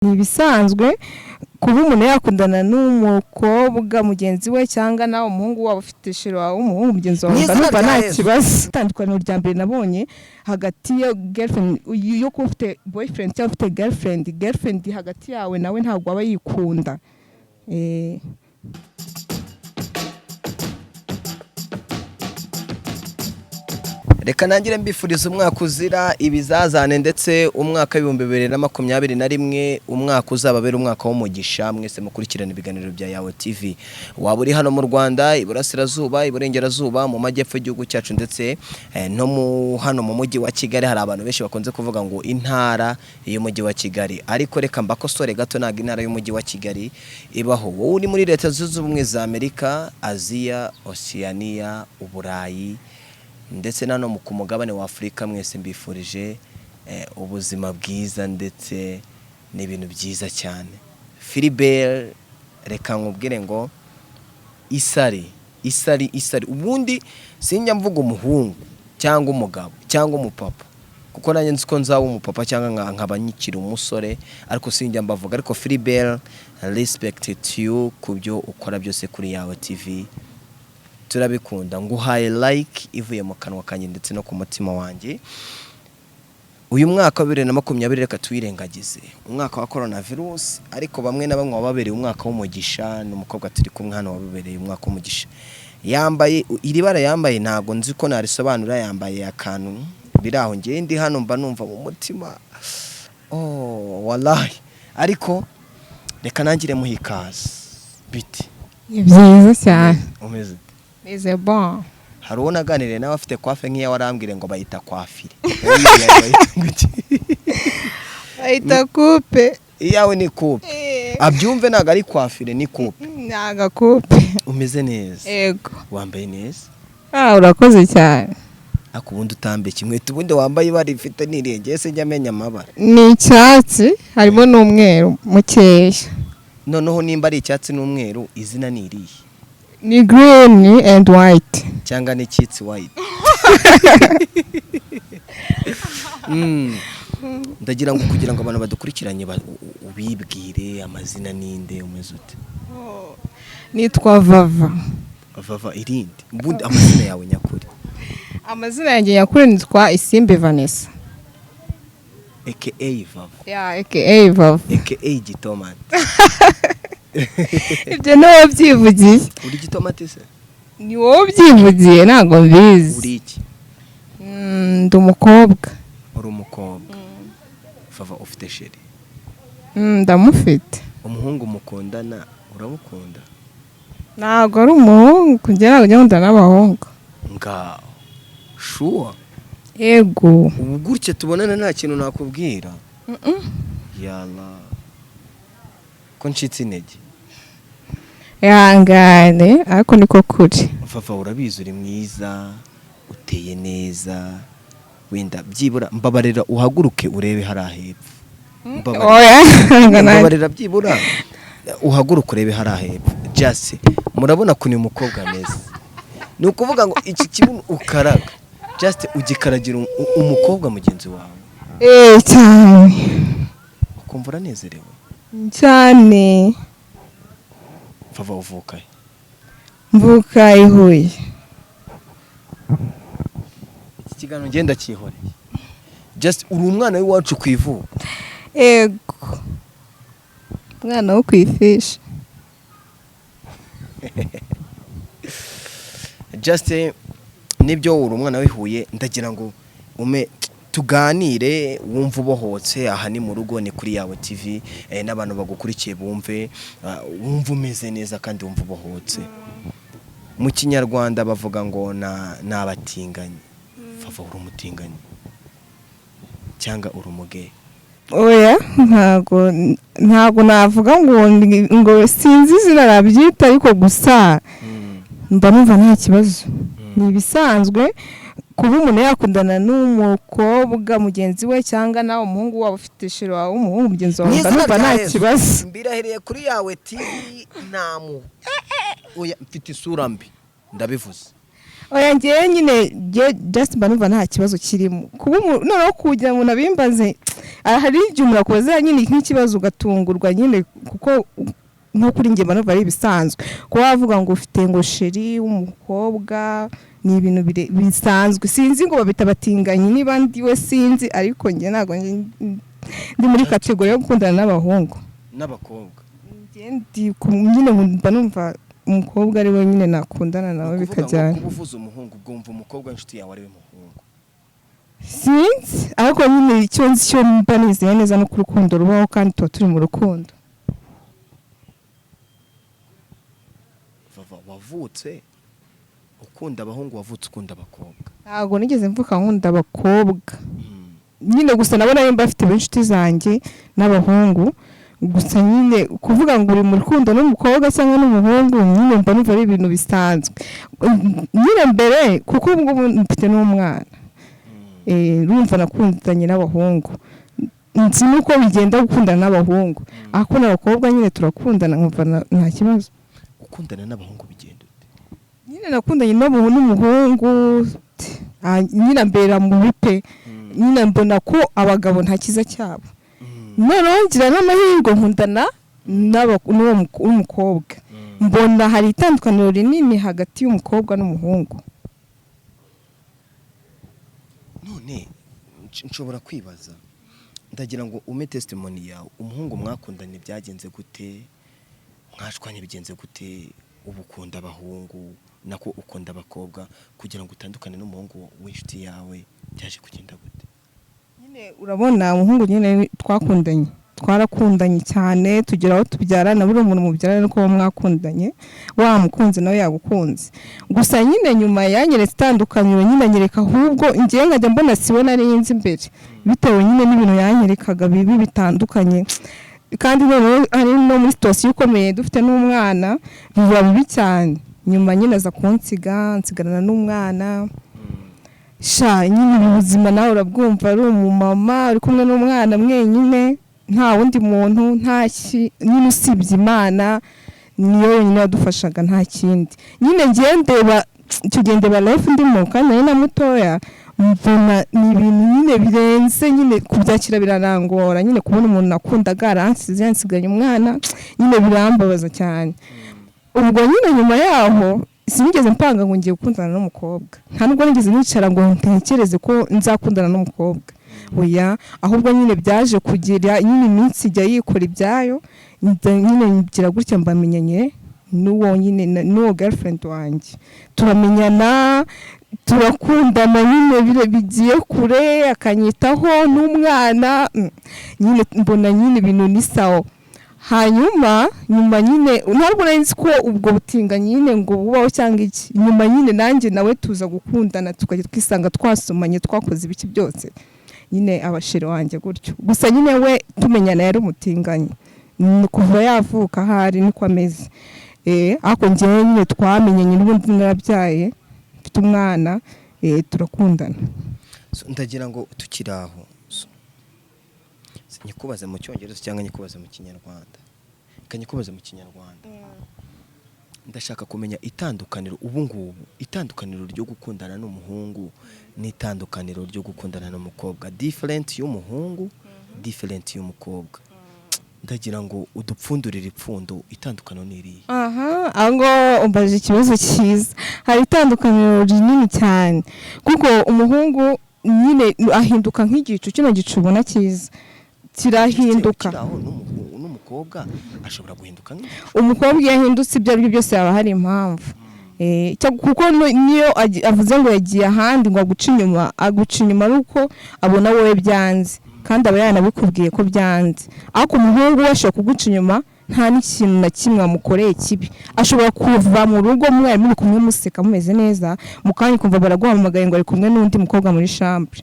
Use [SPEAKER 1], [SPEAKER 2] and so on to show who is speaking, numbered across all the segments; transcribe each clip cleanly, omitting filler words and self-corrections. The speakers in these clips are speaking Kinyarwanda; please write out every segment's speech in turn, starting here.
[SPEAKER 1] ni ibisanzwe kuba umuntu yakundana n'umukobwa mugenzi we cyangwa nawe umuhungu waba ufite shiro wawe umuhungu mugenzi wawe numva nta kibazo. Itandukaniro rya mbere nabonye hagati ya girlfriend yo kuba ufite boyfriend cyangwa ufite girlfriend hagati yawe nawe ntabwo aba yikunda.
[SPEAKER 2] Reka nangire mbifuriza umwaka uzira ibizazane ndetse umwaka w'ibihumbi 2021 umwaka uzababera umwaka w'umugisha. Mwese mukurikirana ibiganiro bya Yawe TV, waba uri hano mu Rwanda, iburasirazuba, iburengerazuba, mu majyepfo y'igihugu cyacu ndetse no hano mu mujyi wa Kigali. Hari abantu benshi bakunze kuvuga ngo intara y'umujyi wa Kigali, ariko reka mbakosore gato, ntabwo intara y'umujyi wa Kigali ibaho. Wowe uri muri Leta Zunze Ubumwe za Amerika, Aziya, Oceania, Uburayi ndetse nano mu kumugabane wa Afrika, mwese mbifurije ubuzima bwiza ndetse n'ibintu byiza cyane. Philibert, reka nkubwire ngo isari ubundi sinjya mvuga umuhungu cyangwa umugabo cyangwa umupapa, kuko nanjye nzi ko nzaba umupapa cyangwa nkabanyikira umusore, ariko sinjya mbavuga. Ariko Philibert, respect to you kubyo ukora byose kuri Yawe TV, turabikunda. Nguhaye like ivuye mu kanwa kanje ndetse no ku mutima wanjye. Uyu mwaka wa 2020 reka tuyirengagize, umwaka wa coronavirus, ariko bamwe na bamwe wababereye umwaka w'umugisha. N'umukobwa turi kumwe hano wababereye umwaka w'umugisha. Yambaye iri bara, yambaye ntago nzi ko narisobanura, yambaye akantu biraho ngiye ndi hano mba numva mu mutima wallahi. Ariko reka nangire muhikaze biti.
[SPEAKER 1] Ni byiza cyane.
[SPEAKER 2] Umeze
[SPEAKER 1] Nize bon.
[SPEAKER 2] Hari uwo naganiriye nawe afite kwafe nk'iya, warambwire ngo bayita kwafire.
[SPEAKER 1] Bayita coupe.
[SPEAKER 2] Iyawe ni coupe. Abyumve ntago ari kwafire, ni coupe.
[SPEAKER 1] Naga coupe.
[SPEAKER 2] Umeze neza.
[SPEAKER 1] Yego.
[SPEAKER 2] Wambaye neza.
[SPEAKER 1] Urakoze cyane.
[SPEAKER 2] Akubundi utambe kimwe tubundi wambaye ibara ifite n'irenge, ese njya amenya amabara.
[SPEAKER 1] Ni icyatsi harimo n'umweru mukeya.
[SPEAKER 2] Noneho nimba ari icyatsi n'umweru, izina ni irihe?
[SPEAKER 1] Ni green and white.
[SPEAKER 2] Cyangwa ni kitsi white. Ndagira ngo kugira ngo abantu badukurikiranye ubibwire amazina ninde, umeze ute?
[SPEAKER 1] Nitwa Vava.
[SPEAKER 2] Vava irindi. Mbundi amazina yawe nyakuri?
[SPEAKER 1] Amazina yanjye nyakuri nitwa Isimbe Vanessa.
[SPEAKER 2] AKA Vava.
[SPEAKER 1] AKA Vava.
[SPEAKER 2] AKA Gitomate.
[SPEAKER 1] Ibyo nawe byivugiye.
[SPEAKER 2] Uri Gitomate se?
[SPEAKER 1] Ni wowe byivugiye, ntago mbizi.
[SPEAKER 2] Uri iki?
[SPEAKER 1] Ndi umukobwa.
[SPEAKER 2] Uri umukobwa. Vava ufite sheri?
[SPEAKER 1] Ndamufite.
[SPEAKER 2] Umuhungu mukundana uramukunda?
[SPEAKER 1] Ntago ari umuhungu, kugera kujya n'abahungu.
[SPEAKER 2] Ngaho shuwa?
[SPEAKER 1] Yego.
[SPEAKER 2] Ubu gutya tubonana nta kintu nakubwira? Yalla ko ncitse intege.
[SPEAKER 1] Yangane, ariko niko kuri.
[SPEAKER 2] Vava urabizi uri mwiza, uteye neza, wenda byibura mbabarira uhaguruke urebe hari ahepfo. Mbabarira byibura uhaguruke urebe hari ahepfo. Just murabona ko ni umukobwa meza. Ni ukuvuga ngo iki kibuno ukaraga, just ugikaragira umukobwa mugenzi wawe.
[SPEAKER 1] Cyane.
[SPEAKER 2] Ukumva uranezerewe
[SPEAKER 1] cyane.
[SPEAKER 2] Vava uvuka he?
[SPEAKER 1] Mvuka i Huye.
[SPEAKER 2] Iki kiganiro ngenda cyihoreye. Just uri umwana w'iwacu kwivuka.
[SPEAKER 1] Yego. Umwana wo kwifisha.
[SPEAKER 2] Just nibyo uri umwana w'ihuye, ndagira ngo tuganire wumva ubohotse. Aha ni mu rugo, ni kuri Yawe TV, n'abantu bagukurikiye bumve wumva umeze neza kandi wumva ubohotse. Mu Kinyarwanda bavuga ngo nabatinganyi. Vava uri umutinganyi cyangwa uri umuge?
[SPEAKER 1] Oya, ntago navuga ngo sinzi izina nabyita, ariko gusa mba numva nta kibazo. Ni ibisanzwe kuba umuntu yakundana n'umukobwa mugenzi we cyangwa nawe umuhungu waba ufite shiro wawe umuhungu mugenzi wawe numva nta kibazo.
[SPEAKER 2] Mbirahereye kuri Yawe TV namu. Oya mfite isura mbi ndabivuze.
[SPEAKER 1] Oya ngiye nyine just mba numva nta kibazo kirimo. Kuba noneho kugira ngo nabimbaze hari igihe murakoze nyine nk'ikibazo ugatungurwa nyine kuko nko kuri njye mbona ari bisanzwe ko wavuga ngo ufite ngo sheri umukobwa ni ibintu bisanzwe sinzi ngo babita batinganye niba ndiwe sinzi ariko njye ntago ndi muri kategori yo gukundana n'abahungu
[SPEAKER 2] n'abakobwa
[SPEAKER 1] ndi nyine mba numva umukobwa ari we nyine nakundana nawe bikajyana
[SPEAKER 2] kuko uvuze umuhungu ubwo umukobwa inshuti yawe ari we muhungu
[SPEAKER 1] sinzi ariko nyine icyo nzi cyo mba nizeye neza no ku rukundo rubaho kandi tuba turi mu rukundo
[SPEAKER 2] wavutse ukunda abahungu wavutse ukunda abakobwa
[SPEAKER 1] ntabwo nigeze mvuka nkunda abakobwa nyine gusa nabona nimba bafite inshuti zanjye n'abahungu gusa nyine kuvuga ngo uri mu rukundo n'umukobwa cyangwa n'umuhungu nyine mba numva ari ibintu bisanzwe nyine mbere kuko ubwo mfite n'umwana rumva nakundanye n'abahungu nzi nuko bigenda gukundana n'abahungu ariko n'abakobwa nyine turakundana nkumva nta kibazo
[SPEAKER 2] gukundana n'abahungu bigenda
[SPEAKER 1] nyine nakundanye n'umuhungu nyine mbera mu bipe nyine mbona ko abagabo nta kiza cyabo noneho ngira n'amahirwe nkundana n'umukobwa mbona hari itandukaniro rinini hagati y'umukobwa n'umuhungu
[SPEAKER 2] none nshobora kwibaza ndagira ngo ume testimony yawe umuhungu mwakundanye byagenze gute mwashwanye bigenze gute ubu ukunda abahungu nako ukunda abakobwa kugira ngo utandukane n'umuhungu w'inshuti yawe byaje kugenda gute
[SPEAKER 1] nyine urabona umuhungu nyine twarakundanye cyane tugera aho tubyarana buri umuntu mubyarana nuko mwakundanye wamukunze nawe yagukunze gusa nyine nyuma yanyeretse itandukaniro nyine anyereka ahubwo ngiye nkajya mbona siwe nari nzi imbere bitewe nyine n'ibintu yanyerekaga bibi bitandukanye kandi noneho ari no muri situation ikomeye dufite n'umwana biba bibi cyane nyuma nyine aza nsigarana n'umwana nyine ubuzima nawe urabwumva ari umumama uri kumwe n'umwana mwenyine nta wundi muntu nyine usibye Imana niyo yonyine yadufashaga nta kindi nyine ndeba life ndimo kandi nari na mutoya mbona ni ibintu nyine birenze nyine kubyakira biranangora nyine kubona umuntu nakundaga aransize yansiganye umwana nyine birambabaza cyane ubwo nyine nyuma yaho sinigeze mpanga ngo ngiye gukundana n'umukobwa nta nubwo nigeze nicara ngo ntekereze ko nzakundana n'umukobwa oya ahubwo nyine byaje kugira nyine iminsi ijya yikora ibyayo nyine ngira gutya mbamenyanye n'uwo girlfriend wanjye turamenyana turakundana nyine bigiye kure akanyitaho n'umwana nyine mbona nyine ibintu ni sawa hanyuma nyuma nyine ntabwo nzi ko ubwo butinganye nyine ngo bubaho cyangwa iki nyuma nyine nanjye nawe tuza gukundana tukajya twisanga twasomanye twakoze ibiki byose nyine abashiri wanjye gutyo gusa nyine we tumenyana yari umutinganyi kuva yavuka hari niko ameze ariko njyewe nyine twamenyanye n'ubundi narabyaye mfite umwana turakundana
[SPEAKER 2] ndagira ngo tukiri aho nyikubaze mu cyongereza cyangwa nyikubaze mu kinyarwanda kanyikubaze mu kinyarwanda ndashaka kumenya itandukaniro ubu ngubu itandukaniro ryo gukundana n'umuhungu n'itandukaniro ryo gukundana n'umukobwa different y'umuhungu different y'umukobwa ndagira ngo udupfundurire ipfundo itandukaniro n'iriye
[SPEAKER 1] aho umbaje ikibazo cyiza hari itandukaniro rinini cyane kuko umuhungu nyine ahinduka nk'igicu kino gicu ubona cyiza kirahinduka
[SPEAKER 2] n'umukobwa ashobora guhinduka
[SPEAKER 1] umukobwa iyo ahindutse ibyo ari byo byose haba hari impamvu kuko niyo avuze ngo yagiye ahandi ngo aguca inyuma ari uko abona wowe byanze kandi aba yanabikubwiye ko byanze ariko umuhungu we ashobora kuguca inyuma nta n'ikintu na kimwe wamukoreye kibi ashobora kuva mu rugo mwari muri kumwe museka mumeze neza mu kanya ukumva baraguhamagaye ngo ari kumwe n'undi mukobwa muri chambre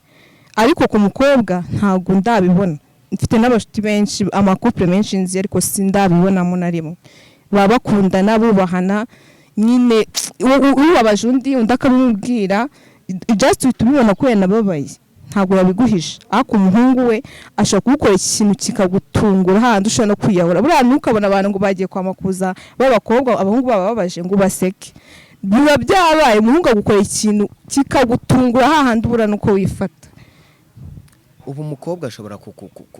[SPEAKER 1] ariko ku mukobwa ntabwo ndabibona mfite n'abashuti benshi amakouple menshi nzi ariko sindabibonamo na rimwe baba bakundana bubahana nyine ubabaje undi akabimubwira just tubibona ko yanababaye ntabwo babiguhisha ariko umuhungu we ashobora kugukora ikintu kikagutungura handi ushobora no kwiyahura buriya ntukabona abantu ngo bagiye kwamakuza b'abakobwa abahungu bababaje ngo baseke biba byabaye umuhungu agukora ikintu kikagutungura hahandi ubura nuko wifata
[SPEAKER 2] ubu umukobwa ashobora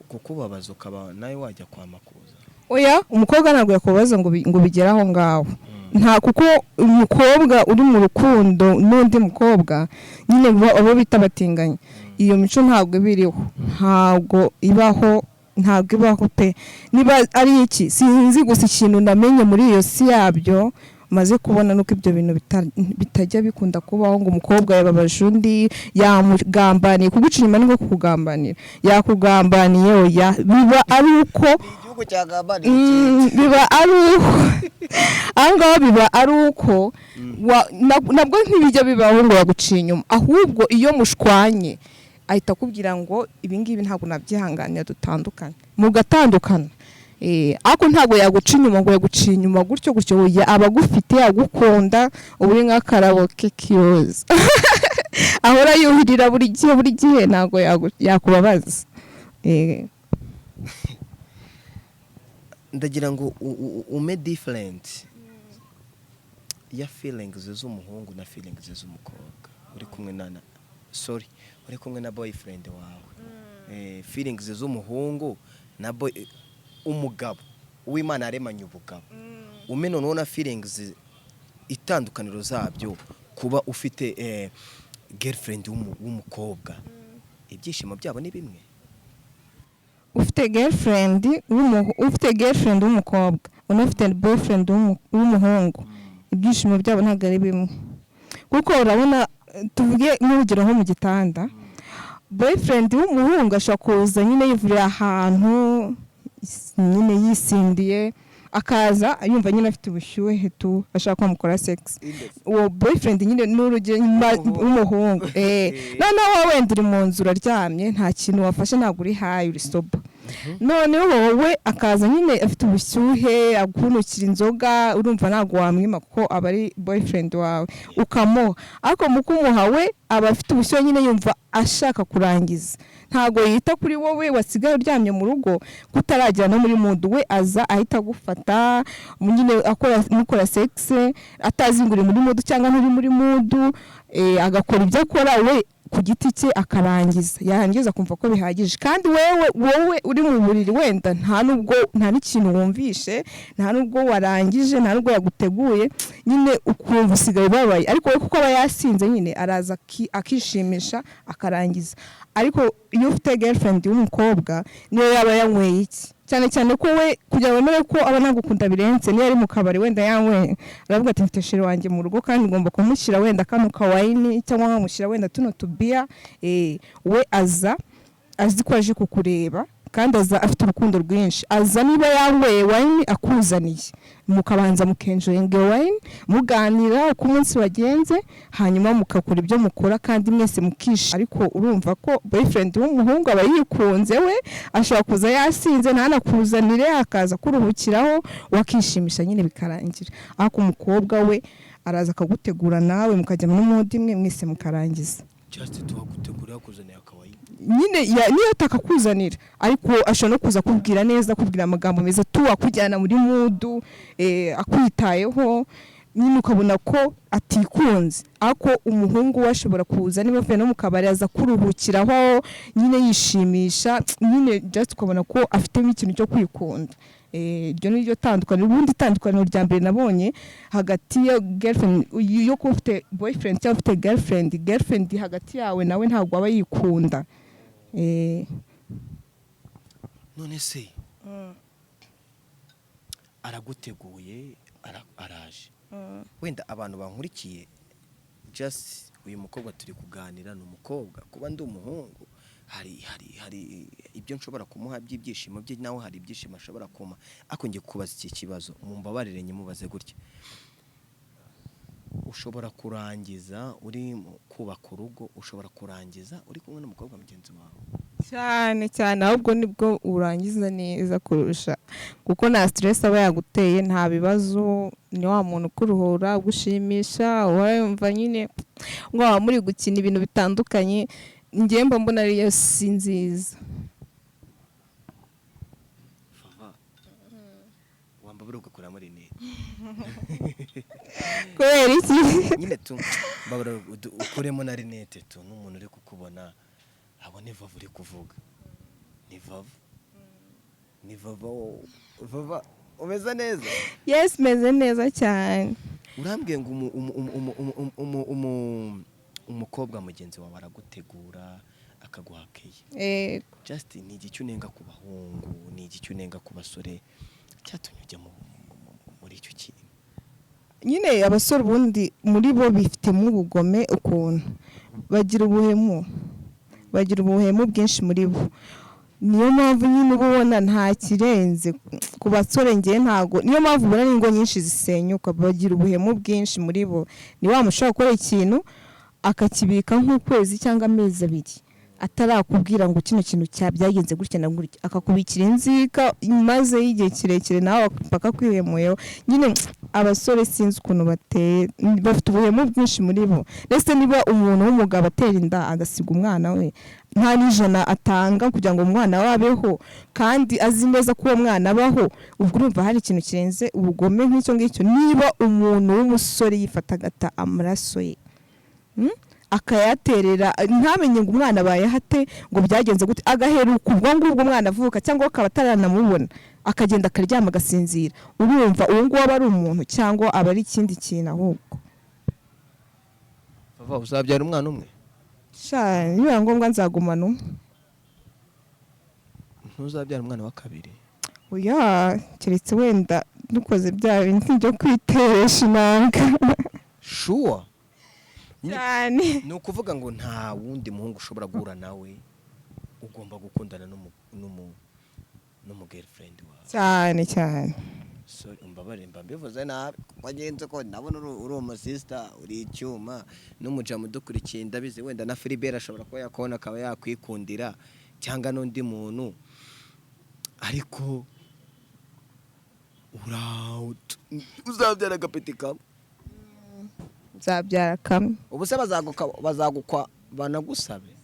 [SPEAKER 2] kukubabaza ukaba nawe wajya kwa makuza?
[SPEAKER 1] Oya, umukobwa ntabwo yakubaza ngo bigere aho ngaho. Nta kuko umukobwa uri mu rukundo n'undi mukobwa nyine abo bita abatinganyi, iyo mico ntabwo biriho, ntabwo ibaho pe. Niba ari iki sinzi, gusa ikintu namenye muri iyo si yabyo maze kubona nuko ibyo bintu bitajya bikunda kubaho, ngo umukobwa yababaje undi, yamugambaniye. Kuguca inyuma ni nko kukugambanira, yakugambaniye. Oya, biba ari uko
[SPEAKER 2] igihugu cyagambaniye,
[SPEAKER 1] biba ari uko ahangaho biba ari uko nabwo ntibijya bibaho ngo yaguciye inyuma, ahubwo iyo mushwanye ahita akubwira ngo ibingibi ntabwo nabyihanganira, dutandukane, mugatandukana. Ako ntabwo yaguca inyuma ngo yaguciye inyuma gutyo aba agufite, agukunda, uri nk'akarabo ke kiyoza ahora yuhirira buri gihe, ntabwo yakubabaza.
[SPEAKER 2] ndagira ngo ume different ya feelings z'umuhungu na feelings z'umukobwa uri kumwe na boyfriend wawe. Feelings z'umuhungu na umugabo uw'Imana yaremanye ubugabo, umeno nona feelings itandukaniro zabyo, kuba ufite girlfriend w'umukobwa, ibyishimo byabo ni bimwe.
[SPEAKER 1] Ufite girlfriend w'umukobwa, unafite boyfriend w'umuhungu, ibyishimo byabo ntabwo ari bimwe. Kuko urabona, tuvuge nk'urugero nko mu gitanda, boyfriend w'umuhungu ashobora kuza nyine yivurira ahantu nyine yisindiye, akaza yumva nyine afite ubushyuhe ashaka kumukora sex. Uwo boyfriend nyine n'urugero w'umuhungu, noneho wenda uri mu nzu uraryamye, nta kintu wafashe, ntabwo uri high, uri sober. Noneho wowe akaza nyine afite ubushyuhe, aguhunukira inzoga, urumva ntabwo wamwima kuko aba ari boyfriend wawe, ukamuha. Ariko mu kumuha we aba afite ubushyuhe nyine, yumva ashaka kurangiza, ntabwo yita kuri wowe wasigaye uryamye mu rugo kutaragera no muri mood. We aza ahita agufata nyine mukora sex, atazi ngo uri muri mood cyangwa nturi muri mood, agakora ibyo akora we ku giti cye akarangiza, yarangiza kumva ko bihagije. Kandi wowe uri mu buriri wenda nta n'ikintu wumvishe, nta nubwo warangije, nta nubwo yaguteguye, nyine ukumva usigaye babaye. Ariko we kuko aba yasinze nyine araza akishimisha akarangiza. Ariko iyo ufite girlfriend w'umukobwa niyo yaba yanyweye iki, cyane ko we kugira ngo wemere ko aba nagukunda birenze, niyo ari mu kabari wenda yanyweye, aravuga ati mfite sheri wanjye mu rugo kandi ngomba kumushyira wenda kano kawayini cyangwa nkamushyira wenda tuno tubiya. We aza azi ko aje kukureba kandi aza afite urukundo rwinshi. Aza niba yanyweye wayini akuzaniye, mukabanza mukenjoyinga wayini, muganira uko umunsi wagenze, hanyuma mukakora ibyo mukora kandi mwese mukisha. Ariko urumva ko boyfriend w'umuhungu aba yikunze, we ashobora kuza yasinze ntanakuzanire, akaza kuruhukiraho wakishimisha nyine bikarangira. Ariko umukobwa we araza akagutegura nawe mukajya mu mudi imwe mwese mukarangiza.
[SPEAKER 2] Just tuwagutegura kuzanira akawayi
[SPEAKER 1] nyine niyo takakuzanira, ariko ashobora no kuza kubwira neza, kubwira amagambo meza, akujyana muri mudu, akwitayeho, nyine ukabona ko atikunze. Ariko umuhungu we ashobora kuza niba avuye no mu kabari aza kuruhukiraho nyine yishimisha, nyine just ukabona ko afitemo ikintu cyo kwikunda. Iryo ni ryo tandukaniro. Ubundi tandukaniro rya mbere nabonye hagati ya girlfriend yo kuba ufite boyfriend cyangwa ufite girlfriend hagati yawe nawe ntabwo aba yikunda.
[SPEAKER 2] None se araguteguye, araje, wenda abantu bankurikiye, just uyu mukobwa turi kuganira ni umukobwa, kuba ndi umuhungu hari ibyo nshobora kumuha by'ibyishimo bye, nawe hari ibyishimo ashobora kuma. Ako ngiye kubaza iki kibazo, mumbabarire nyimubaze gutya: ushobora kurangiza uri kubaka urugo, ushobora kurangiza uri kumwe n'umukobwa mugenzi wawe?
[SPEAKER 1] cyane ahubwo nibwo urangiza neza kurusha, kuko nta stress aba yaguteye, nta bibazo, ni wa muntu kuruhura, gushimisha, wumva nyine ngo muri gukina ibintu bitandukanye. Ngiye mbona ariyo si nziza.
[SPEAKER 2] Wambabura ugakora muri ne
[SPEAKER 1] kubera iki
[SPEAKER 2] nyine babura ukuremo na rinete n'umuntu uri kukubona abo ni vava uri kuvuga ni vava umeze neza.
[SPEAKER 1] Yes, meze neza cyane.
[SPEAKER 2] Urambwiye ngo umukobwa mugenzi wawe aragutegura akaguhakeye. Just ni igicyo unenga ku bahungu, ni igicyo unenga ku basore cyatumye ujya muri icyo kintu.
[SPEAKER 1] Nyine abasore ubundi muri bo bifitemo ubugome ukuntu bagira ubuhemu bwinshi muri bo. Niyo mpamvu nyine ubona nta kirenze ku basore ngiye ntago, niyo mpamvu ubona n'ingo nyinshi zisenyuka, bagira ubuhemu bwinshi muri bo. Ni wa mushaka gukora ikintu akakibika nk'ukwezi cyangwa amezi abiri atarakubwira ngo kino kintu cyabyagenze gutya na gutya, akakubikira inzika maze y'igihe kirekire nawe paka kwihemuyeho. Nyine abasore sinzi ukuntu bateye, bafite ubuhemu bwinshi muri bo. Ndetse niba umuntu w'umugabo atera inda agasiga umwana we, nta n'ijana atanga kugira ngo umwana wabeho, kandi azi neza ko uwo mwana abaho, ubwo urumva hari ikintu kirenze ubugome nk'icyo ngicyo. Niba umuntu w'umusore yifata agata amaraso ye akayaterera, ntamenye ngo umwana bayahate ngo byagenze gute, agaheruka ubwo ngubwo umwana avuka cyangwa akaba ataranamubona, akagenda akaryama agasinzira, urumva uwo nguwo aba ari umuntu cyangwa aba ari ikindi kintu ahubwo.
[SPEAKER 2] Vava uzabyara umwana umwe?
[SPEAKER 1] Sha niba ngombwa nzagumana umwe.
[SPEAKER 2] Ntuzabyara umwana wa kabiri?
[SPEAKER 1] Oya, keretse wenda dukoze bya bintu byo kwiteresha inanga.
[SPEAKER 2] Sure.
[SPEAKER 1] Cyane.
[SPEAKER 2] Ni ukuvuga ngo nta wundi muhungu ushobora guhura nawe ugomba gukundana n'umu girlfriend wawe.
[SPEAKER 1] Cyane.
[SPEAKER 2] Sorry, mba mbivuze nabi wagenze ko ndabona uri umusista, uri icyuma n'umujamu dukurikiye, ndabizi wenda na Philibert ashobora kuba yakona akaba yakwikundira cyangwa n'undi muntu, ariko uzabyara agapeti kamwe?
[SPEAKER 1] Nzabyara kamwe.
[SPEAKER 2] Ubu se bazagukwa banagusabe?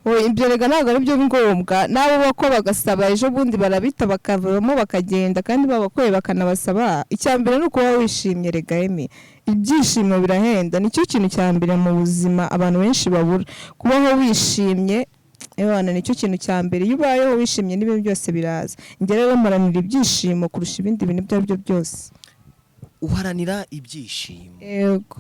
[SPEAKER 1] Ibyo rega ntabwo ari byo ngombwa, nabo bako bagasaba ejo bundi barabita bakavamo bakagenda, kandi babakoye bakanabasaba. Icyambere nuko wowe wishimye rega Emi, ibyishimo birahenda, nicyo kintu cyambere mu buzima abantu benshi babura. Kubaho wishimye ebana nicyo kintu cyambere, iyo ubayeho wishimye n'ibintu byose biraza. Njye rero maranira ibyishimo kurusha ibindi bintu ibyo aribyo byose.
[SPEAKER 2] Uharanira ibyishimo?
[SPEAKER 1] Yego.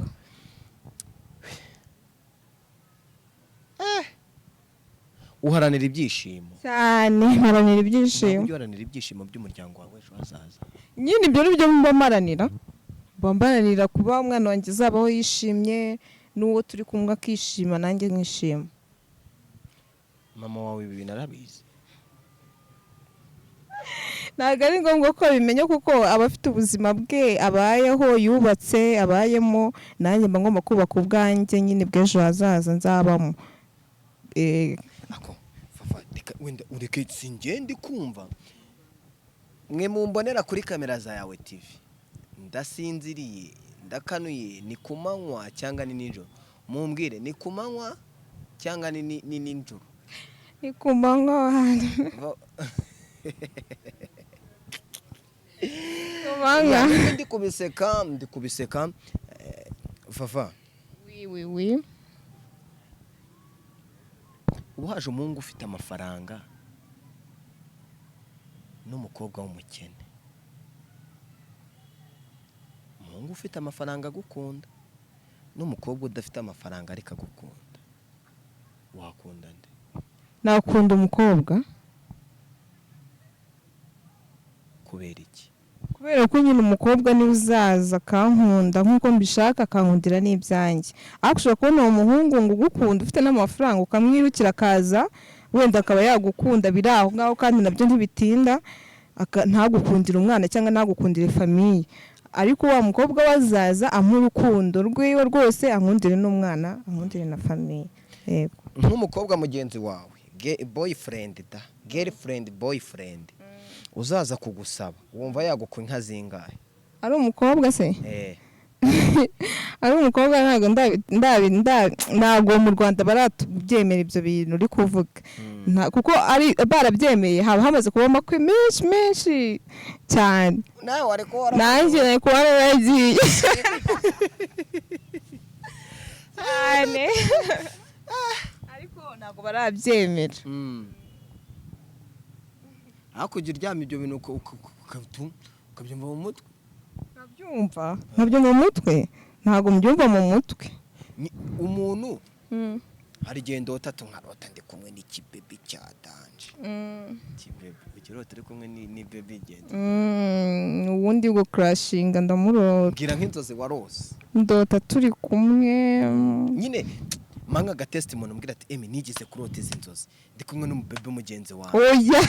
[SPEAKER 2] Uharanira ibyishimo
[SPEAKER 1] cyane, haranira ibyishimo.
[SPEAKER 2] Uharanira ibyishimo by'umuryango wawe ejo hazaza.
[SPEAKER 1] Nyine ibyo ni byo mba maranira kuba umwana wanjye azabaho yishimye, n'uwo turi kumwe akishima nanjye nkishima.
[SPEAKER 2] Mama wawe ibi narabizi?
[SPEAKER 1] Ntabwo ari ngombwa ko bimenye, kuko aba afite ubuzima bwe abayeho, yubatse abayemo, nanjye mba ngomba kubaka ubwanjye nyine bw'ejo hazaza nzabamo.
[SPEAKER 2] Ako Vava wenda ureke singende kumva mwe mumbonera kuri kamera za yawe TV, ndasinziriye ndakanuye, ni kumanywa cyangwa ni nijoro? Mumbwire ni kumanywa cyangwa ni nijoro?
[SPEAKER 1] Ni kumanywa.
[SPEAKER 2] Ndi kubiseka. Vava,
[SPEAKER 1] oui.
[SPEAKER 2] ubu haje umuhungu ufite amafaranga n'umukobwa w'umukene. Umuhungu ufite amafaranga agukunda n'umukobwa udafite amafaranga ariko agukunda, wakunda nde?
[SPEAKER 1] Nakunda umukobwa.
[SPEAKER 2] Kubera iki?
[SPEAKER 1] Kubera ko nyine umukobwa ni uzaza akankunda nk'uko mbishaka, akankundira n'ibyanjye. Ariko ushobora kubona uwo muhungu ngo ugukunda ufite n'amafaranga ukamwirukira akaza, wenda akaba yagukunda biri aho ngaho, kandi nabyo ntibitinda, ntagukundire umwana cyangwa ntagukundire famiye. Ariko wa mukobwa wazaza amuha urukundo rwiwe rwose, ankundire n'umwana, ankundire na famiye. Yego.
[SPEAKER 2] Nk'umukobwa mugenzi wawe, boyfriend, uzaza kugusaba, wumva yagukwa inka zingahe?
[SPEAKER 1] Ari umukobwa se? Ari umukobwa ntabwo mu Rwanda baratubyemera ibyo bintu uri kuvuga. Kuko ari barabyemeye, haba hamaze kuba amakwe menshi cyane.
[SPEAKER 2] Nawe wari ko
[SPEAKER 1] nanjye nari kuba naragiye cyane. Ariko ntabwo barabyemera.
[SPEAKER 2] hakurya uryama ibyo bintu ukabyumva mu mutwe.
[SPEAKER 1] ntabyo mu mutwe, ntabwo mbyumva mu mutwe.
[SPEAKER 2] Umuntu hari igihe ndota nkarota ndi kumwe n'ikibebi cya danje. Kibebi ukirota uri kumwe n'ibebi genda.
[SPEAKER 1] Ubundi ngo crashinga ndamurota.
[SPEAKER 2] Ngira nk'inzozi warose.
[SPEAKER 1] Ndota turi kumwe.
[SPEAKER 2] Nyine manga gatesti umuntu mbwira ati emi nigeze kurota izi nzozi ndi kumwe n'umubebe mugenzi wanjye.
[SPEAKER 1] Oya.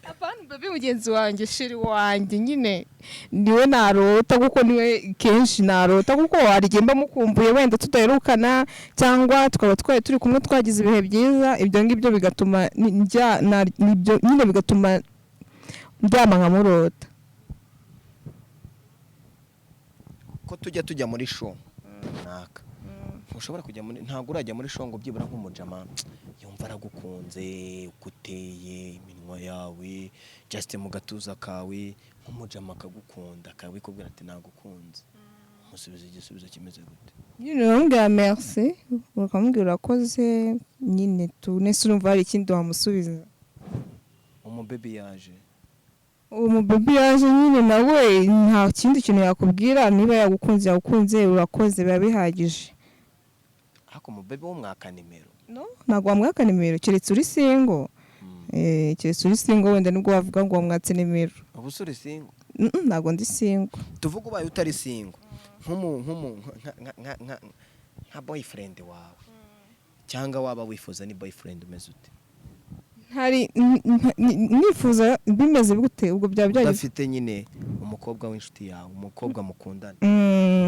[SPEAKER 1] Apana bebe mugenzi wanjye shiri wanjye nyine niwe narota kuko niwe kenshi narota kuko arigimba mukumbuye wenda tudaherukana cyangwa tukaba turi kumwe twagize ibihe byiza, ibyo ngibyo bigatuma nibyo nyine bigatuma ndyama nkamurota.
[SPEAKER 2] Ko tujya muri show naka ushobora kujya muri ntago urajya muri show ngo byibura nk'umujama yumva aragukunze ukuteye iminwa yawe just mu gatuza kawe nk'umujama akagukunda akabikubwira ati nagukunze musubize igisubizo kimeze gute?
[SPEAKER 1] Nyine urambwira merci ukamubwira urakoze nyine tunese urumva hari ikindi wamusubiza.
[SPEAKER 2] Umubebi yaje
[SPEAKER 1] Umubebi yaje nyine nawe nta kindi kintu yakubwira, niba yagukunze urakoze biba bihagije.
[SPEAKER 2] Ako umubebi wo mwaka nimero?
[SPEAKER 1] No, ntabwo wamwaka nimero keretse uri single. Keretse uri single wenda nibwo wavuga ngo wamwatse nimero.
[SPEAKER 2] Ubu uri single?
[SPEAKER 1] Ntabwo ndi single.
[SPEAKER 2] Tuvuga ubaye utari single nka boyfriend wawe cyangwa waba wifuza ni boyfriend umeze ute?
[SPEAKER 1] Hari nifuza bimeze gute ubwo byagize
[SPEAKER 2] udafite nyine umukobwa w'inshuti yawe, umukobwa mukundana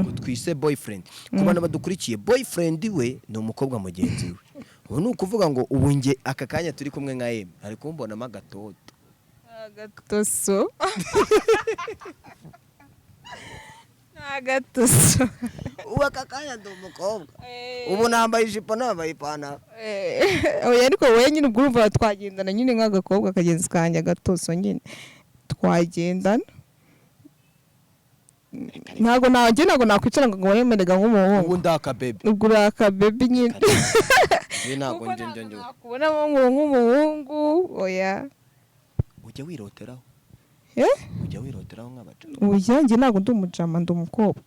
[SPEAKER 2] utwise boyfriend. Ku bana badukurikiye boyfriend we ni umukobwa mugenzi we. Ubu ni ukuvuga ngo ubu nge aka kanya turi kumwe nka Emi ari kumbonamo agatoto
[SPEAKER 1] agatoso agatoso
[SPEAKER 2] ubu aka kanya ndi umukobwa ubu nambaye ijipo nambaye ipantaro.
[SPEAKER 1] Oya ariko wowe nyine ubwo urumva twagendana nyine nk'agakobwa kagenzi kanjye agatoso nyine twagendana. Ntabwo nakwicara ngo wemerega nk'umuhungu.
[SPEAKER 2] Ubu ndaka baby.
[SPEAKER 1] Ubwo uraka baby nyine.
[SPEAKER 2] Ntabwo njye
[SPEAKER 1] nakubonamo nk'umuhungu. Oya.
[SPEAKER 2] Ujya wiroteraho? Ujya wiroteraho nk'abaca?
[SPEAKER 1] Oya njye ntabwo ndi umujama ndi umukobwa.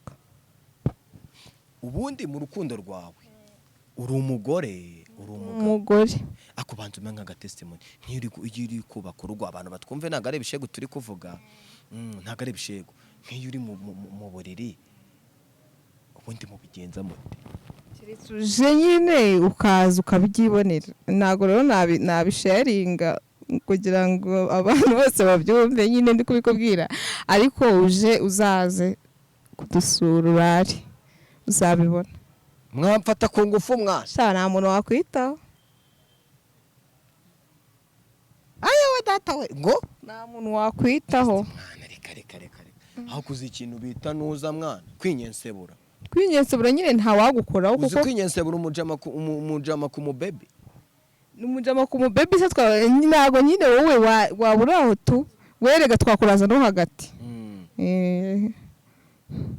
[SPEAKER 2] Ubundi mu rukundo rwawe uri umugore
[SPEAKER 1] umugore
[SPEAKER 2] akubanza umenya nka testimony nk'iri uri kubaka urugo abantu batwumve ntago ari ibishego turi kuvuga ntago ari ibishego nk'iyo uri mu buriri ubundi mu bigenza mute
[SPEAKER 1] uje nyine ukaza ukabyibonera. Ntago rero nabisharinga kugira ngo abantu bose babyumve nyine ndi kubikubwira, ariko uje uzaze kudusura urari uzabibona.
[SPEAKER 2] Mwamfata ku ngufu
[SPEAKER 1] sha nta muntu wakwitaho.
[SPEAKER 2] Ayo data we ngo
[SPEAKER 1] nta muntu wakwitaho.
[SPEAKER 2] Mwana reka aho kuzi ikintu bita nuza mwana kwinyensebura
[SPEAKER 1] nyine nta wagukoraho kuko
[SPEAKER 2] uzi kwinyensebura umujama ku mubebe
[SPEAKER 1] n'umujama ku mubebe se ntago nyine wowe wabura aho tu werega twakuraza no hagati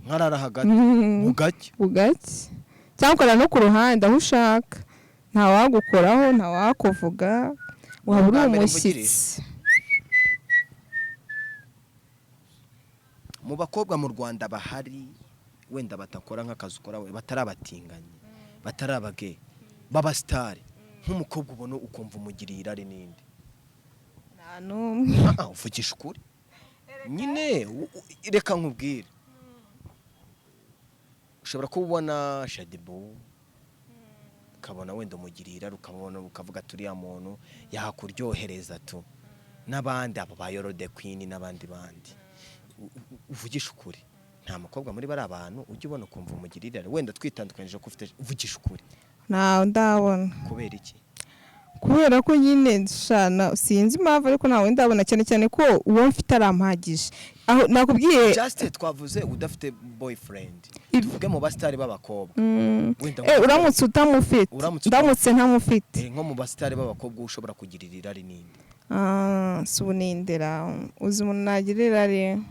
[SPEAKER 2] nkarara hagati
[SPEAKER 1] bugake cyangwa ukora no ku ruhande aho ushaka, nta wagukoraho nta wakuvuga wabura umushyitsi.
[SPEAKER 2] Mu bakobwa mu Rwanda bahari wenda batakora nk'akazi ukora we batari abatinganyi batari abage baba star nk'umukobwa ubona ukumva umugiriye irari ninde?
[SPEAKER 1] Nta numwe.
[SPEAKER 2] Uvugisha ukuri nyine reka nkubwire ushobora kubona Shadibu ukabona wenda umugiriye irari ukabona ukavuga turiya muntu yakuryohereza tu n'abandi abo ba Yorode Queen n'abandi uvugisha ukuri nta mukobwa muri bari abantu ujye ubona ukumva umugirire wenda twitandukanije ko ufite uvugisha ukuri?
[SPEAKER 1] Nta ndabona.
[SPEAKER 2] Kubera iki?
[SPEAKER 1] Kubera ko nyine shana sinzi impamvu ariko ntawe ndabona cyane ko uwo mfite arampagije. Aho nakubwiye
[SPEAKER 2] just twavuze udafite boyfriend tuvuge mu bastari b'abakobwa
[SPEAKER 1] uramutse utamufite ndamutse ntamufite
[SPEAKER 2] nko mu bastari b'abakobwa ushobora kugirira irari ninde?
[SPEAKER 1] Subunindera uzi umuntu nagirira ari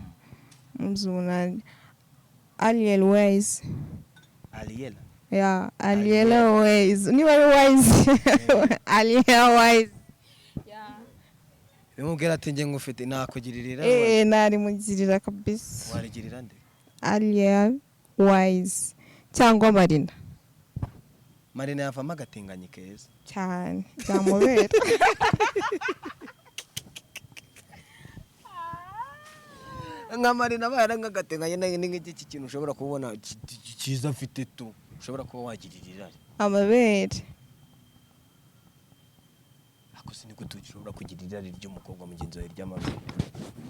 [SPEAKER 1] Ariel Ways.
[SPEAKER 2] Ariel
[SPEAKER 1] Yeah, Ariella Wise. Niba ari Wise. Ariella Wise. Yeah.
[SPEAKER 2] bimubwira ati nge ngufite nakugirira
[SPEAKER 1] nari mugirira kabisa.
[SPEAKER 2] warigirira nde?
[SPEAKER 1] Ariella Wise cyangwa Marina.
[SPEAKER 2] Marina yavamo agatinganyi keza
[SPEAKER 1] cyane byamubera.
[SPEAKER 2] nka Marina bara nk'agatinganyi n'iki kintu ushobora kubona cyiza afite tu ushobora kuba wagirira
[SPEAKER 1] Amabere.
[SPEAKER 2] ako siniko tushobora kugirira ry'umukobwa mugenzi wawe ry'amabere.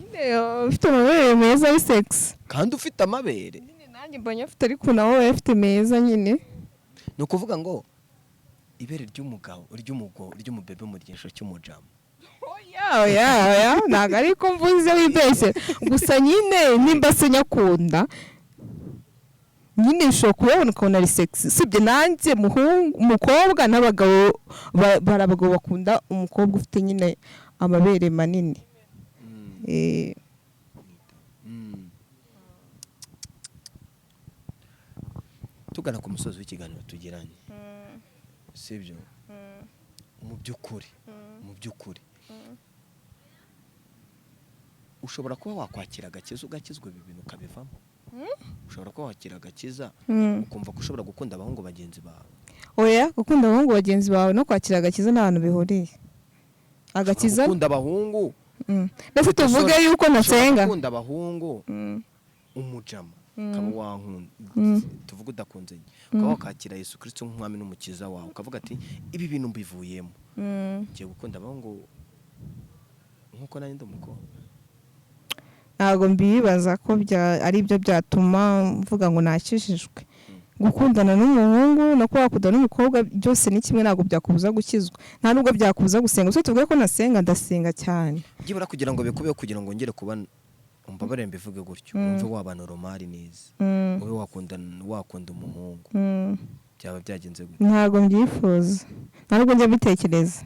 [SPEAKER 1] Nyine ufite amabere meza ari sex.
[SPEAKER 2] Kandi ufite amabere.
[SPEAKER 1] Nyine nanjye mbonye afite ariko nawe afite meza nyine.
[SPEAKER 2] Ni ukuvuga ngo ibere ry'umugabo ry'umubebe mu ryesho cy'umujama.
[SPEAKER 1] Oya ntago ariko mvuze wibeshye gusa nyine nimba se nyakunda nyine ushobora kubona ukabona ari sexy sibye nanjye umukobwa n'abagabo barabagabo bakunda umukobwa ufite nyine amabere manini.
[SPEAKER 2] Tugana ku musozi w'ikiganiro tugiranye sibyo mu by'ukuri ushobora kuba wakwakira agakiza ugakizwa ibi bintu ukabivamo. Ushobora kuba wakira agakiza ukumva ko ushobora gukunda abahungu bagenzi bawe.
[SPEAKER 1] Oya gukunda abahungu bagenzi bawe no kwakira agakiza n'abantu bihuriye. Agakiza
[SPEAKER 2] gukunda abahungu
[SPEAKER 1] ndetse tuvuge yuko nasenga
[SPEAKER 2] gukunda abahungu umujama kaba wankunda tuvuga udakunze ukaba wakakira Yesu Kristo nk'umwami n'umukiza wawe ukavuga ati ibi bintu mbivuyemo ngiye gukunda abahungu nkuko nari ndi umukobwa.
[SPEAKER 1] Ntago mbibaza ko ari byo byatuma mvuga ngo nakijijwe. Gukundana n'umuhungu no kwakunda n'umukobwa byose ni kimwe ntago byakubuza gukizwa. Nta nubwo byakubuza gusenga. So tuvuge ko nasenga ndasenga cyane.
[SPEAKER 2] Gibura kugira ngo bikubeho kugira ngo ngere kuba umbabare mbivuge gutyo. Umve wabana romari neza. Ube wakunda umuhungu. Byaba byagenze gute?
[SPEAKER 1] Ntago mbyifuza. Ntabwo njya bitekereza.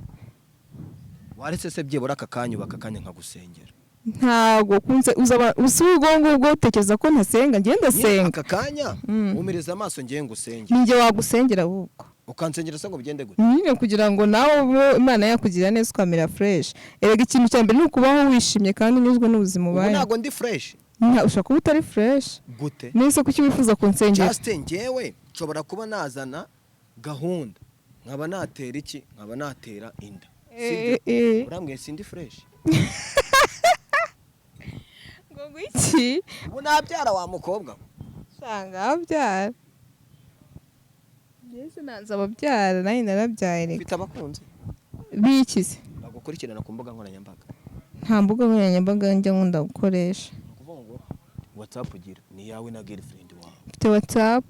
[SPEAKER 2] Waretse se byebura akakanya bakakanya nkagusengera.
[SPEAKER 1] Ntago kunze usugongo ubwo utekereza ko ntasenga ngenda senga
[SPEAKER 2] akakanya umireza amaso ngiye ngusenge
[SPEAKER 1] ninjye wagusengera ahubwo
[SPEAKER 2] ukansengera se ngo bigende gute
[SPEAKER 1] nyine kugira ngo nawe Imana yakugira neza ukamera fresh. Erega ikintu cya mbere ni ukubaho wishimye kandi unyuzwe n'ubuzima ubaye.
[SPEAKER 2] Ntago ndi fresh.
[SPEAKER 1] Ushaka kuba utari fresh
[SPEAKER 2] gute
[SPEAKER 1] nese kuki wifuza kunsengera?
[SPEAKER 2] Just ngewe nshobora kuba nazana gahunda nkaba natera iki nkaba natera inda urambwiye sindi fresh.
[SPEAKER 1] Ngo iki
[SPEAKER 2] ubu nabyara wa mukobwa
[SPEAKER 1] shanga abyara Yesu nanza ababyara nayo narabyaye reka
[SPEAKER 2] ufite abakunzi
[SPEAKER 1] bikize
[SPEAKER 2] bagukurikirana ku mbuga nkoranyambaga.
[SPEAKER 1] Nta mbuga nkoranyambaga njya nkunda gukoresha.
[SPEAKER 2] Ukuvuga ngo WhatsApp ugira ni yawe na girlfriend wawe.
[SPEAKER 1] Mfite WhatsApp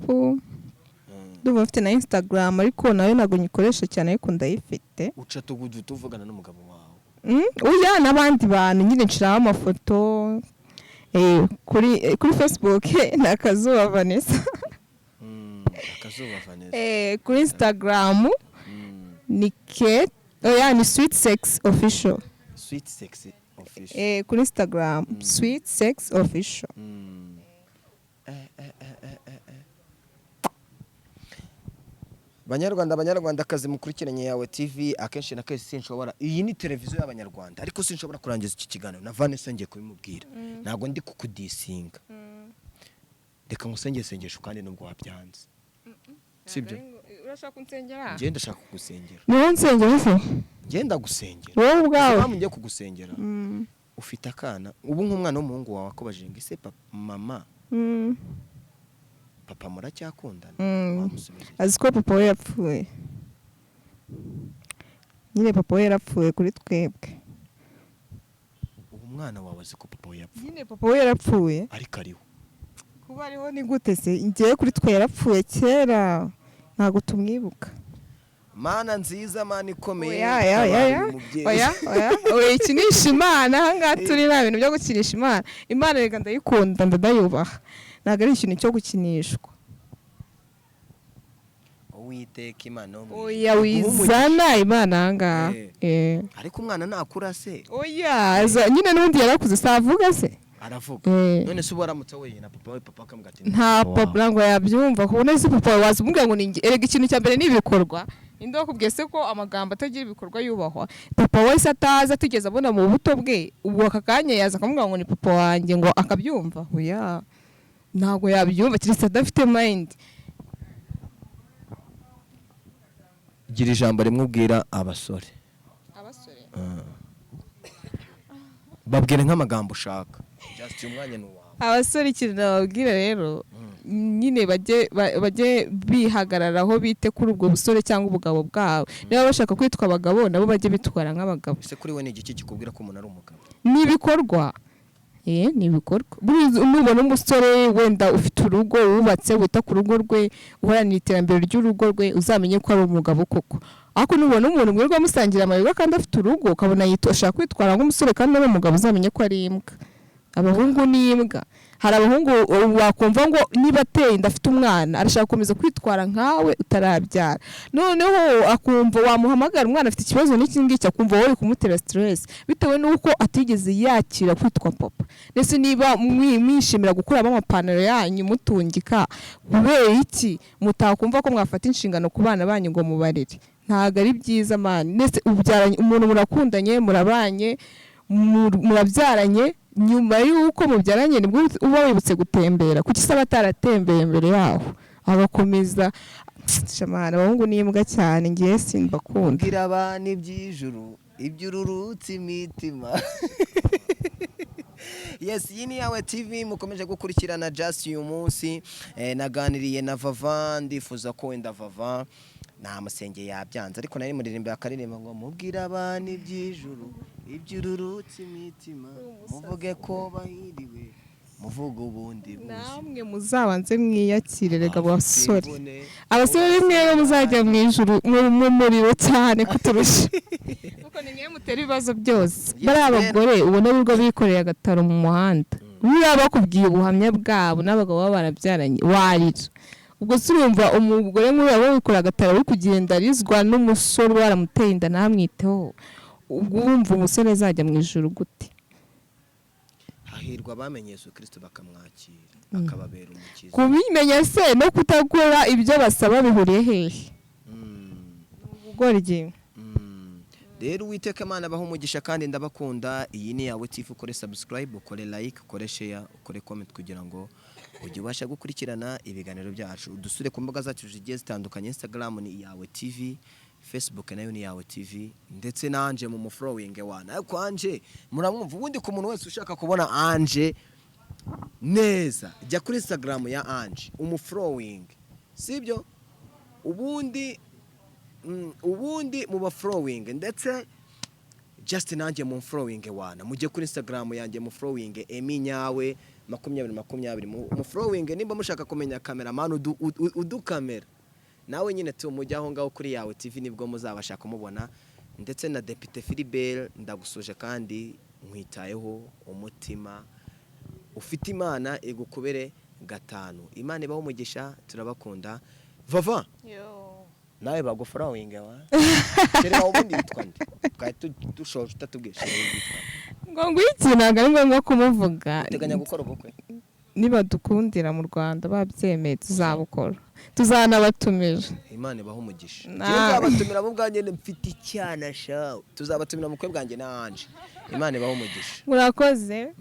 [SPEAKER 1] ndumva mfite na Instagram ariko nayo ntago nyikoresha cyane ariko ndayifite.
[SPEAKER 2] Uca tuvugana n'umugabo wawe.
[SPEAKER 1] Uya n'abandi bantu nyine nshiraho amafoto kuri Facebook nakazuba Vanessa.
[SPEAKER 2] Akazuba Vanessa.
[SPEAKER 1] Kuri Instagram ni ni Sweet Sex Official.
[SPEAKER 2] Sweet Sex Official.
[SPEAKER 1] Kuri Instagram Sweet Sex Official.
[SPEAKER 2] Banyarwandakazi mukurikiranye yawe TV akenshi na kenshi sinshobora iyi ni televiziyo y'abanyarwanda ariko sinshobora kurangiza iki kiganiro na Vanessa ngiye kubimubwira ntago ndi kukudisinga reka ngusengesho kandi nubwo wabyanze sibyo
[SPEAKER 1] urashaka kunsengera
[SPEAKER 2] ngenda ndashaka kugusengera
[SPEAKER 1] niyo nsengera se
[SPEAKER 2] ngenda gusengera
[SPEAKER 1] wowe ubwawe
[SPEAKER 2] mpamvu ngiye kugusengera ufite akana ubu nk'umwana w'umuhungu wawe akobajije ngo ese mama papa muracyakundana wamusubiza
[SPEAKER 1] azi ko papa we yapfuye nyine papa we yarapfuye kuri twebwe
[SPEAKER 2] ubu mwana wawe azi ko papa we yapfuye
[SPEAKER 1] nyine papa we yarapfuye
[SPEAKER 2] ariko ariho
[SPEAKER 1] kuba ariho ni gute se ngiye kuri twe yarapfuye kera ntago tumwibuka
[SPEAKER 2] mana nziza mana ikomeye
[SPEAKER 1] oya ikinisha Imana ahangaha turi nta bintu byo gukinisha Imana rega ndayikunda ndayubaha ntago ari ikintu cyo gukinishwa.
[SPEAKER 2] Uwiteka Imana
[SPEAKER 1] oya wizana Imana ahangaha
[SPEAKER 2] ariko umwana nakura se
[SPEAKER 1] oya nyine n'undi yarakuze savuga se
[SPEAKER 2] aravuga none se ubaramutse we na papa we papa akambwira ati
[SPEAKER 1] nta papa ngo yabyumva kubona se papa waza umubwira ngo ninge erega ikintu cya mbere n'ibikorwa inde wakubwiye se ko amagambo atagira ibikorwa yubahwa papa wese ataza atigeze abona mu buto bwe ubu akakanya yaza akamubwira ngo ni papa wanjye ngo akabyumva oya ntago yabyumva kiretse adafite mind.
[SPEAKER 2] gira ijambo rimwe ubwira abasore babwire nk'amagambo ushaka just umwanya ni wawe.
[SPEAKER 1] Abasore ikintu nababwira rero nyine bajye bihagararaho bite kuri ubwo busore cyangwa ubugabo bwabo. Niba bashaka kwitwa abagabo nabo bajye bitwara nk'abagabo.
[SPEAKER 2] Ese kuri we ni igiki kikubwira ko umuntu ari umugabo?
[SPEAKER 1] Nibikorwa nibikorwa. Nubona umusore wenda ufite urugo wubatse wita ku rugo rwe uharanira iterambere ry'urugo rwe uzamenye ko ari umugabo koko. Ako nubona umuntu mwirirwa musangira amayuga kandi afite urugo ukabona yitosha kwitwara nk'umusore kandi ari umugabo uzamenye ko ari imbwa. Abahungu ni imbwa. Hari abahungu wakumva ngo niba ateye ndafite umwana arashaka gukomeza kwitwara nkawe utarabyara, noneho akumva wamuhamagara umwana afite ikibazo n'iki ngiki akumva wowe kumutera stress bitewe nuko atigeze yakira kwitwa papa. Ndetse niba mwishimira gukuramo amapantaro yanyu mutungika kubera iki mutakumva ko mwafata inshingano ku bana banyu ngo mubarere? Ntago ari byiza man. Ndetse ubyaranye umuntu murakundanye murabanye murabyaranye nyuma yuko mubyaranye nibwo uba wibutse gutembera kuki saba ataratembeye mbere yaho agakomeza shamana. Abahungu ni imbwa cyane ngiye simbakunda.
[SPEAKER 2] Bwira abana iby'ijuru iby'ururutse imitima. Yes, iyi ni Yawe TV mukomeje gukurikirana just uyu munsi naganiriye na Vava ndifuza ko wenda Vava nta musenge yabyanze ariko nari muririmbe akaririmba ngo mubwira abana iby'ijuru iby'ururutse imitima muvuge ko bahiriwe muvuga ubundi
[SPEAKER 1] namwe muzabanze mwiyakire rega abasore. Abasore mwe muzajya mu ijuru mu muriro cyane kuturusha kuko ni mwe mutera ibibazo byose. Bari abagore ubona birirwa bikoreye agataro mu muhanda niba bakubwiye ubuhamya bwabo n'abagabo baba barabyaranye warira. Ubwo surumva umugore nk'uyu aba wikora agataro uri kugenda arizwa n'umusore waramuteye inda namwiteho, ubwo wumva umusore azajya mu ijuru gute?
[SPEAKER 2] Hahirwa bamenye Yesu Kristo bakamwakira akababera umukiza.
[SPEAKER 1] Kubimenya se no kutagora ibyo basaba bihuriye hehe? Ubugoryi.
[SPEAKER 2] Rero Uwiteka Imana abaho umugisha kandi ndabakunda. Iyi ni Yawe TV, ukore subscribe, ukore like, ukore share, ukore comment kugira ngo ujye ubasha gukurikirana ibiganiro byacu. Udusure ku mbuga zacu zigiye zitandukanye. Instagram ni Yawe TV, Facebook nayo ni Yawe TV, ndetse na Anje mu following wana. Ariko Anje muramwumva ubundi ku muntu wese ushaka kubona Anje neza jya kuri Instagram ya Anje umufollowing, sibyo? Ubundi mu following ndetse just nanjye mu following wana mujye kuri Instagram yanjye mu following eminyawe 2020 mu following. Nimba mushaka kumenya cameraman udukamera nawe nyine tumujyaho ngaho kuri Yawe TV nibwo muzabasha kumubona. Ndetse na Depite Philibert ndagusuje kandi nkwitayeho umutima ufite Imana igukubere gatanu. Imana ibaho umugisha, turabakunda. Vava nawe bagufollowing wa kere ubundi bitwande kai dushoje utatubwisha
[SPEAKER 1] ngo ngwiki ntago ari ngombwa kumuvuga.
[SPEAKER 2] Teganya gukora ubukwe
[SPEAKER 1] niba dukundira mu Rwanda babyemeye tuzabukora, tuzanabatumira.
[SPEAKER 2] Imana ibaho umugisha. Tuzabatumira mu bwanjye mfite icyana sha tuzabatumira mu kwe bwanjye na Anje. Imana ibaho umugisha.
[SPEAKER 1] Murakoze.